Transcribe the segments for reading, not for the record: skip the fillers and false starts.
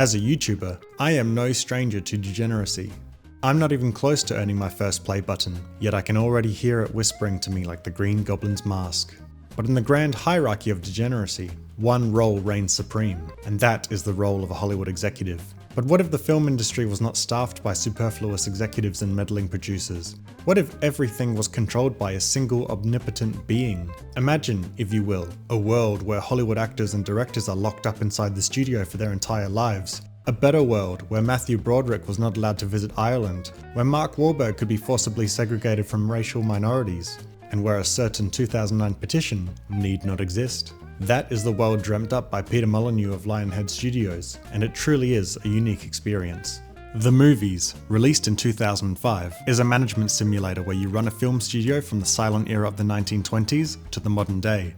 As a YouTuber, I am no stranger to degeneracy. I'm not even close to earning my first play button, yet I can already hear it whispering to me like the Green Goblin's mask. But in the grand hierarchy of degeneracy, one role reigns supreme, and that is the role of a Hollywood executive. But what if the film industry was not staffed by superfluous executives and meddling producers? What if everything was controlled by a single omnipotent being? Imagine, if you will, a world where Hollywood actors and directors are locked up inside the studio for their entire lives. A better world where Matthew Broderick was not allowed to visit Ireland, where Mark Wahlberg could be forcibly segregated from racial minorities, and where a certain 2009 petition need not exist. That is the world dreamt up by Peter Molyneux of Lionhead Studios, and it truly is a unique experience. The Movies, released in 2005, is a management simulator where you run a film studio from the silent era of the 1920s to the modern day.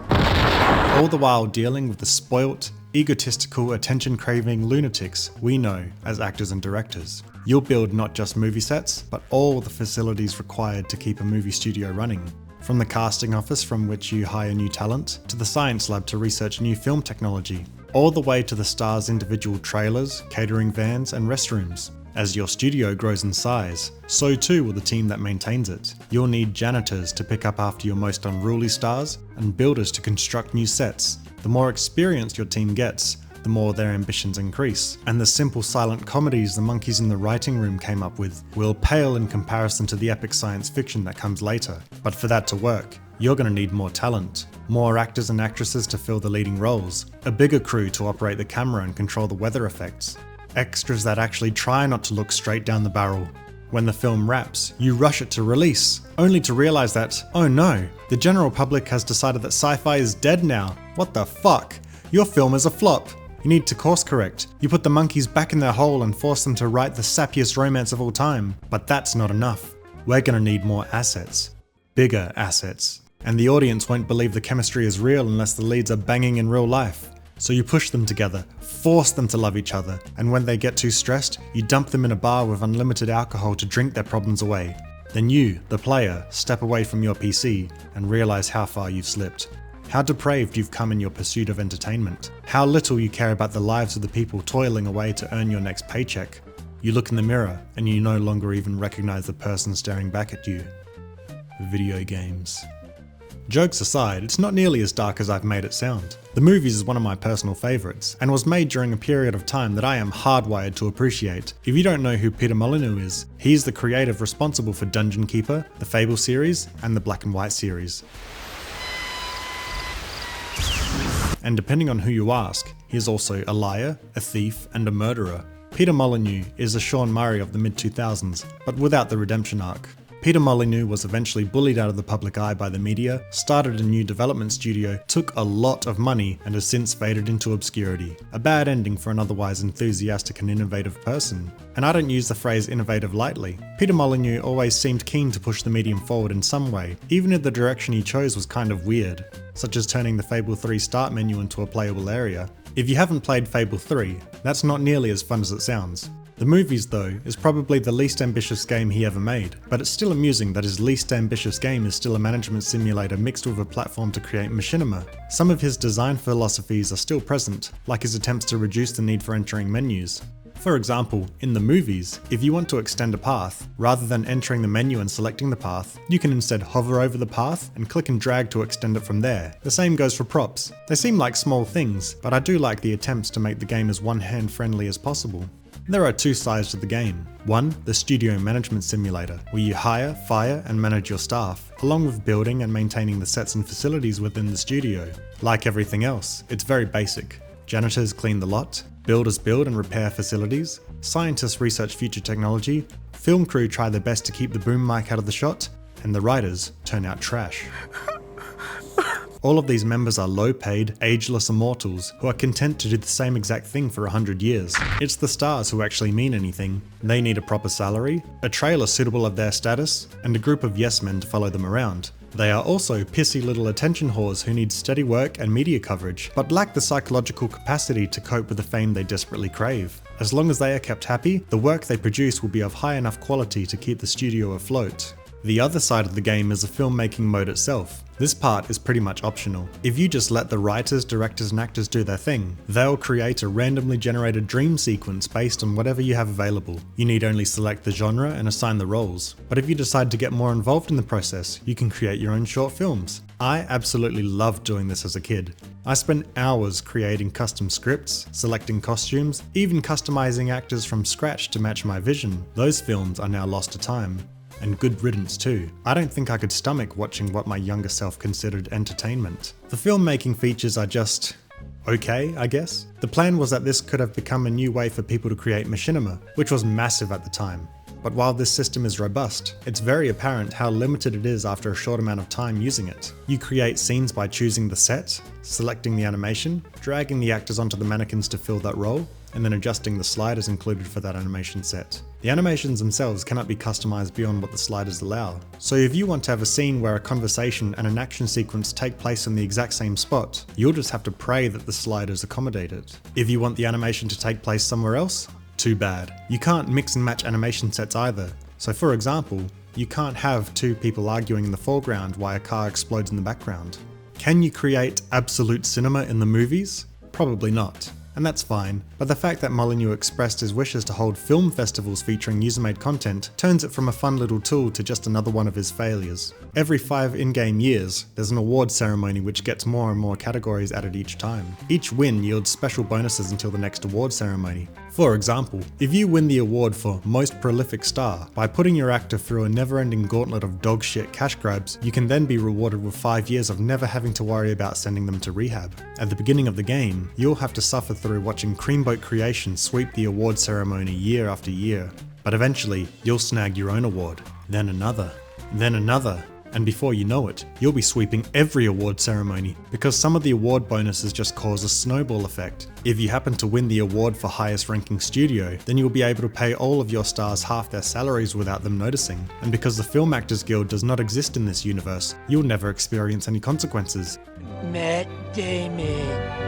All the while dealing with the spoilt, egotistical, attention-craving lunatics we know as actors and directors. You'll build not just movie sets, but all the facilities required to keep a movie studio running. From the casting office from which you hire new talent, to the science lab to research new film technology, all the way to the star's individual trailers, catering vans, and restrooms. As your studio grows in size, so too will the team that maintains it. You'll need janitors to pick up after your most unruly stars, and builders to construct new sets. The more experience your team gets, the more their ambitions increase. And the simple silent comedies the monkeys in the writing room came up with will pale in comparison to the epic science fiction that comes later. But for that to work, you're going to need more talent, more actors and actresses to fill the leading roles, a bigger crew to operate the camera and control the weather effects, extras that actually try not to look straight down the barrel. When the film wraps, you rush it to release, only to realize that, oh no, the general public has decided that sci-fi is dead now. What the fuck? Your film is a flop. You need to course correct. You put the monkeys back in their hole and force them to write the sappiest romance of all time. But that's not enough. We're gonna need more assets. Bigger assets. And the audience won't believe the chemistry is real unless the leads are banging in real life. So you push them together, force them to love each other, and when they get too stressed, you dump them in a bar with unlimited alcohol to drink their problems away. Then you, the player, step away from your PC and realize how far you've slipped. How depraved you've come in your pursuit of entertainment. How little you care about the lives of the people toiling away to earn your next paycheck. You look in the mirror and you no longer even recognize the person staring back at you. Video games. Jokes aside, it's not nearly as dark as I've made it sound. The Movies is one of my personal favourites, and was made during a period of time that I am hardwired to appreciate. If you don't know who Peter Molyneux is, he's the creative responsible for Dungeon Keeper, the Fable series, and the Black and White series. And depending on who you ask, he is also a liar, a thief, and a murderer. Peter Molyneux is a Sean Murray of the mid-2000s, but without the redemption arc. Peter Molyneux was eventually bullied out of the public eye by the media, started a new development studio, took a lot of money, and has since faded into obscurity. A bad ending for an otherwise enthusiastic and innovative person. And I don't use the phrase innovative lightly. Peter Molyneux always seemed keen to push the medium forward in some way, even if the direction he chose was kind of weird, such as turning the Fable 3 start menu into a playable area. If you haven't played Fable 3, that's not nearly as fun as it sounds. The Movies, though, is probably the least ambitious game he ever made, but it's still amusing that his least ambitious game is still a management simulator mixed with a platform to create machinima. Some of his design philosophies are still present, like his attempts to reduce the need for entering menus. For example, in The Movies, if you want to extend a path, rather than entering the menu and selecting the path, you can instead hover over the path and click and drag to extend it from there. The same goes for props. They seem like small things, but I do like the attempts to make the game as one-hand friendly as possible. There are two sides to the game. One, the studio management simulator, where you hire, fire, and manage your staff, along with building and maintaining the sets and facilities within the studio. Like everything else, it's very basic. Janitors clean the lot, builders build and repair facilities, scientists research future technology, film crew try their best to keep the boom mic out of the shot, and the writers turn out trash. All of these members are low-paid, ageless immortals who are content to do the same exact thing for 100 years. It's the stars who actually mean anything. They need a proper salary, a trailer suitable of their status, and a group of yes-men to follow them around. They are also pissy little attention whores who need steady work and media coverage, but lack the psychological capacity to cope with the fame they desperately crave. As long as they are kept happy, the work they produce will be of high enough quality to keep the studio afloat. The other side of the game is the filmmaking mode itself. This part is pretty much optional. If you just let the writers, directors and actors do their thing, they'll create a randomly generated dream sequence based on whatever you have available. You need only select the genre and assign the roles. But if you decide to get more involved in the process, you can create your own short films. I absolutely loved doing this as a kid. I spent hours creating custom scripts, selecting costumes, even customizing actors from scratch to match my vision. Those films are now lost to time. And good riddance too. I don't think I could stomach watching what my younger self considered entertainment. The filmmaking features are just okay, I guess. The plan was that this could have become a new way for people to create machinima, which was massive at the time. But while this system is robust, it's very apparent how limited it is after a short amount of time using it. You create scenes by choosing the set, selecting the animation, dragging the actors onto the mannequins to fill that role, and then adjusting the sliders included for that animation set. The animations themselves cannot be customized beyond what the sliders allow. So if you want to have a scene where a conversation and an action sequence take place in the exact same spot, you'll just have to pray that the sliders accommodate it. If you want the animation to take place somewhere else, too bad. You can't mix and match animation sets either. So for example, you can't have two people arguing in the foreground while a car explodes in the background. Can you create absolute cinema in the movies? Probably not. And that's fine, but the fact that Molyneux expressed his wishes to hold film festivals featuring user-made content turns it from a fun little tool to just another one of his failures. Every 5 in-game years, there's an award ceremony which gets more and more categories added each time. Each win yields special bonuses until the next award ceremony. For example, if you win the award for Most Prolific Star by putting your actor through a never-ending gauntlet of dogshit cash grabs, you can then be rewarded with 5 years of never having to worry about sending them to rehab. At the beginning of the game, you'll have to suffer through watching Creamboat Creation sweep the award ceremony year after year. But eventually, you'll snag your own award, then another, and before you know it, you'll be sweeping every award ceremony, because some of the award bonuses just cause a snowball effect. If you happen to win the award for highest ranking studio, then you'll be able to pay all of your stars half their salaries without them noticing. And because the Film Actors Guild does not exist in this universe, you'll never experience any consequences. Matt Damon.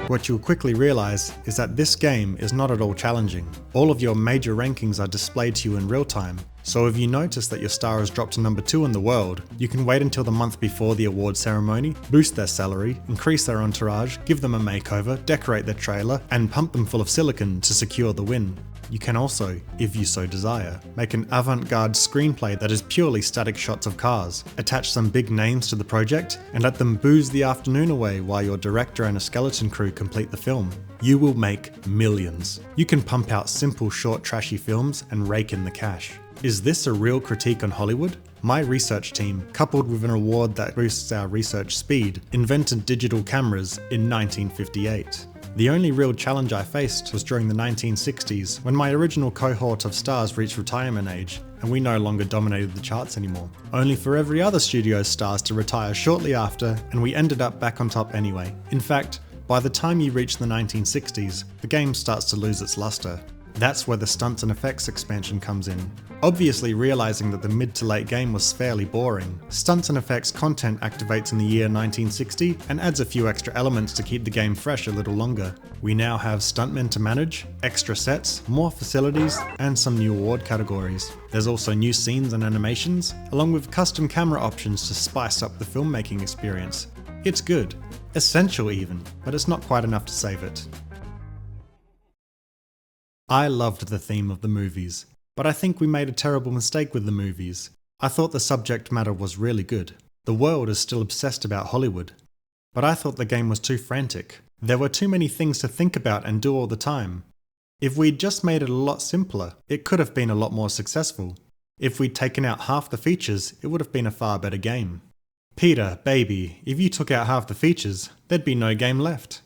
What you'll quickly realize is that this game is not at all challenging. All of your major rankings are displayed to you in real time. So if you notice that your star has dropped to number 2 in the world, you can wait until the month before the award ceremony, boost their salary, increase their entourage, give them a makeover, decorate their trailer, and pump them full of silicon to secure the win. You can also, if you so desire, make an avant-garde screenplay that is purely static shots of cars, attach some big names to the project, and let them booze the afternoon away while your director and a skeleton crew complete the film. You will make millions. You can pump out simple, short, trashy films and rake in the cash. Is this a real critique on Hollywood? My research team, coupled with an award that boosts our research speed, invented digital cameras in 1958. The only real challenge I faced was during the 1960s, when my original cohort of stars reached retirement age, and we no longer dominated the charts anymore. Only for every other studio's stars to retire shortly after, and we ended up back on top anyway. In fact, by the time you reach the 1960s, the game starts to lose its luster. That's where the stunts and effects expansion comes in. Obviously realizing that the mid to late game was fairly boring, stunts and effects content activates in the year 1960 and adds a few extra elements to keep the game fresh a little longer. We now have stuntmen to manage, extra sets, more facilities, and some new award categories. There's also new scenes and animations, along with custom camera options to spice up the filmmaking experience. It's good, essential even, but it's not quite enough to save it. I loved the theme of the movies, but I think we made a terrible mistake with the movies. I thought the subject matter was really good. The world is still obsessed about Hollywood. But I thought the game was too frantic. There were too many things to think about and do all the time. If we'd just made it a lot simpler, it could have been a lot more successful. If we'd taken out half the features, it would have been a far better game. Peter, baby, if you took out half the features, there'd be no game left.